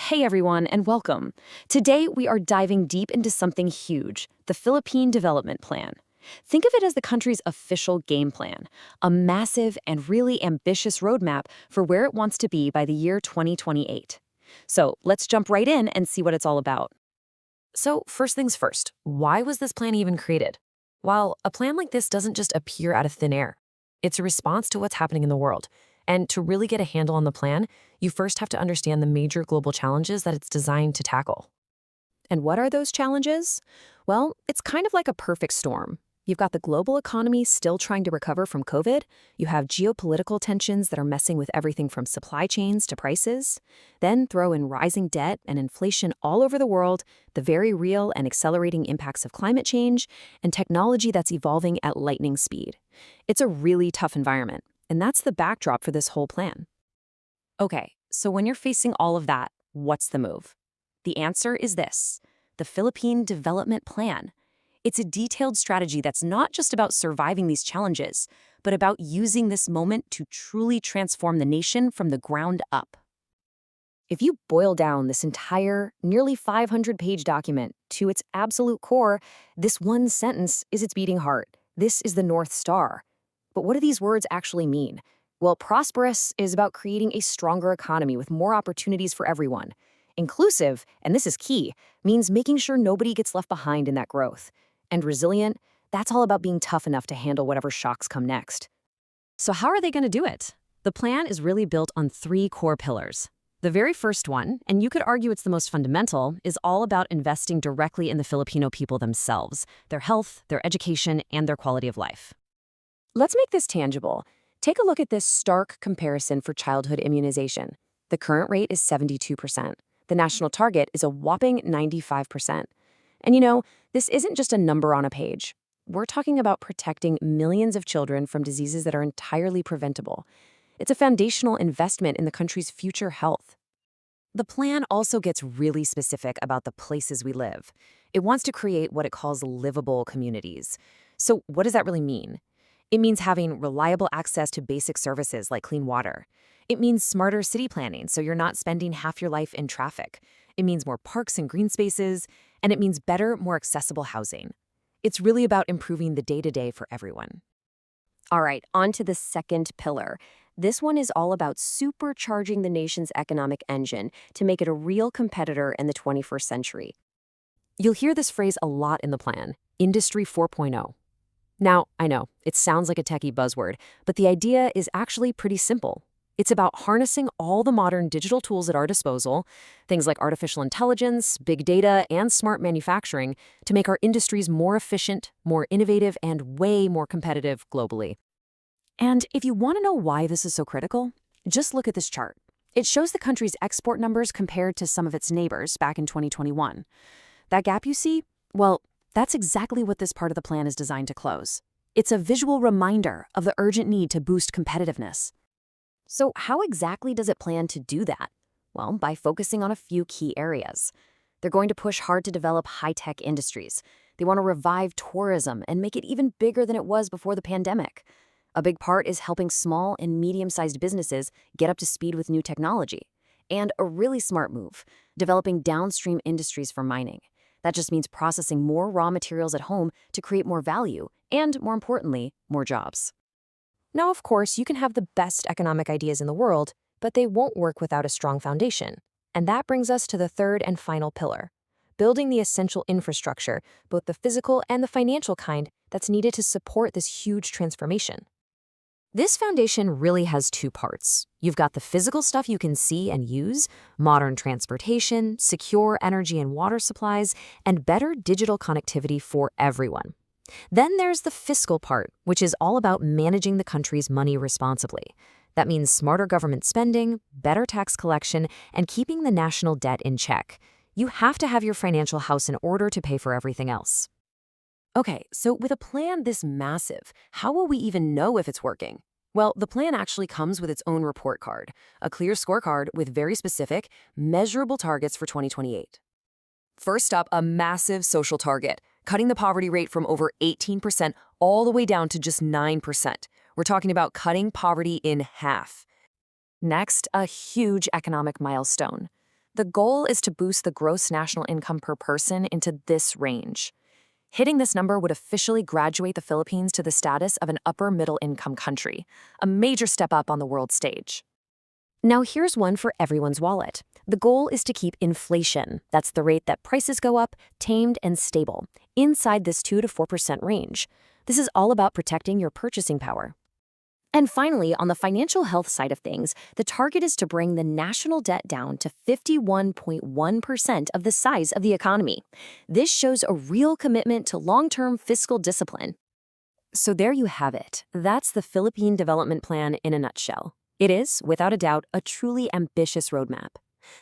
Hey everyone, and welcome. Today we are diving deep into something huge, the Philippine Development Plan. Think of it as the country's official game plan, a massive and really ambitious roadmap for where it wants to be by the year 2028. So let's jump right in and see what it's all about. So, first things first, why was this plan even created? Well, a plan like this doesn't just appear out of thin air. It's a response to what's happening in the world. And to really get a handle on the plan, you first have to understand the major global challenges that it's designed to tackle. And what are those challenges? Well, it's kind of like a perfect storm. You've got the global economy still trying to recover from COVID. You have geopolitical tensions that are messing with everything from supply chains to prices. Then throw in rising debt and inflation all over the world, the very real and accelerating impacts of climate change, and technology that's evolving at lightning speed. It's a really tough environment, and that's the backdrop for this whole plan. Okay, so when you're facing all of that, what's the move? The answer is this: the Philippine Development Plan. It's a detailed strategy that's not just about surviving these challenges, but about using this moment to truly transform the nation from the ground up. If you boil down this entire, nearly 500-page document to its absolute core, this one sentence is its beating heart. This is the North Star. But what do these words actually mean? Well, prosperous is about creating a stronger economy with more opportunities for everyone. Inclusive, and this is key, means making sure nobody gets left behind in that growth. And resilient, that's all about being tough enough to handle whatever shocks come next. So how are they going to do it? The plan is really built on three core pillars. The very first one, and you could argue it's the most fundamental, is all about investing directly in the Filipino people themselves, their health, their education, and their quality of life. Let's make this tangible. Take a look at this stark comparison for childhood immunization. The current rate is 72%. The national target is a whopping 95%. And this isn't just a number on a page. We're talking about protecting millions of children from diseases that are entirely preventable. It's a foundational investment in the country's future health. The plan also gets really specific about the places we live. It wants to create what it calls livable communities. So what does that really mean? It means having reliable access to basic services like clean water. It means smarter city planning so you're not spending half your life in traffic. It means more parks and green spaces, and it means better, more accessible housing. It's really about improving the day-to-day for everyone. All right, on to the second pillar. This one is all about supercharging the nation's economic engine to make it a real competitor in the 21st century. You'll hear this phrase a lot in the plan, Industry 4.0. Now, I know, it sounds like a techie buzzword, but the idea is actually pretty simple. It's about harnessing all the modern digital tools at our disposal, things like artificial intelligence, big data, and smart manufacturing, to make our industries more efficient, more innovative, and way more competitive globally. And if you want to know why this is so critical, just look at this chart. It shows the country's export numbers compared to some of its neighbors back in 2021. That gap you see? Well, that's exactly what this part of the plan is designed to close. It's a visual reminder of the urgent need to boost competitiveness. So how exactly does it plan to do that? Well, by focusing on a few key areas. They're going to push hard to develop high-tech industries. They want to revive tourism and make it even bigger than it was before the pandemic. A big part is helping small and medium-sized businesses get up to speed with new technology. And a really smart move, developing downstream industries for mining. That just means processing more raw materials at home to create more value and, more importantly, more jobs. Now, of course, you can have the best economic ideas in the world, but they won't work without a strong foundation. And that brings us to the third and final pillar, building the essential infrastructure, both the physical and the financial kind, that's needed to support this huge transformation. This foundation really has two parts. You've got the physical stuff you can see and use, modern transportation, secure energy and water supplies, and better digital connectivity for everyone. Then there's the fiscal part, which is all about managing the country's money responsibly. That means smarter government spending, better tax collection, and keeping the national debt in check. You have to have your financial house in order to pay for everything else. Okay, so with a plan this massive, how will we even know if it's working? Well, the plan actually comes with its own report card, a clear scorecard with very specific, measurable targets for 2028. First up, a massive social target, cutting the poverty rate from over 18% all the way down to just 9%. We're talking about cutting poverty in half. Next, a huge economic milestone, The goal is to boost the gross national income per person into this range. Hitting this number would officially graduate the Philippines to the status of an upper middle income country, a major step up on the world stage. Now here's one for everyone's wallet. The goal is to keep inflation, that's the rate that prices go up, tamed and stable, inside this 2 to 4% range. This is all about protecting your purchasing power. And finally, on the financial health side of things, the target is to bring the national debt down to 51.1% of the size of the economy. This shows a real commitment to long-term fiscal discipline. So there you have it. That's the Philippine Development Plan in a nutshell. It is, without a doubt, a truly ambitious roadmap.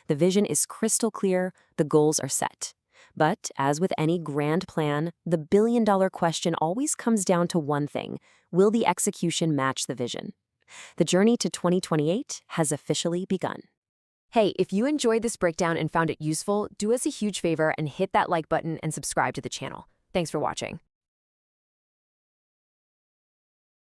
The vision is crystal clear, the goals are set. But, as with any grand plan, the billion-dollar question always comes down to one thing: will the execution match the vision? The journey to 2028 has officially begun. Hey, if you enjoyed this breakdown and found it useful, do us a huge favor and hit that like button and subscribe to the channel. Thanks for watching.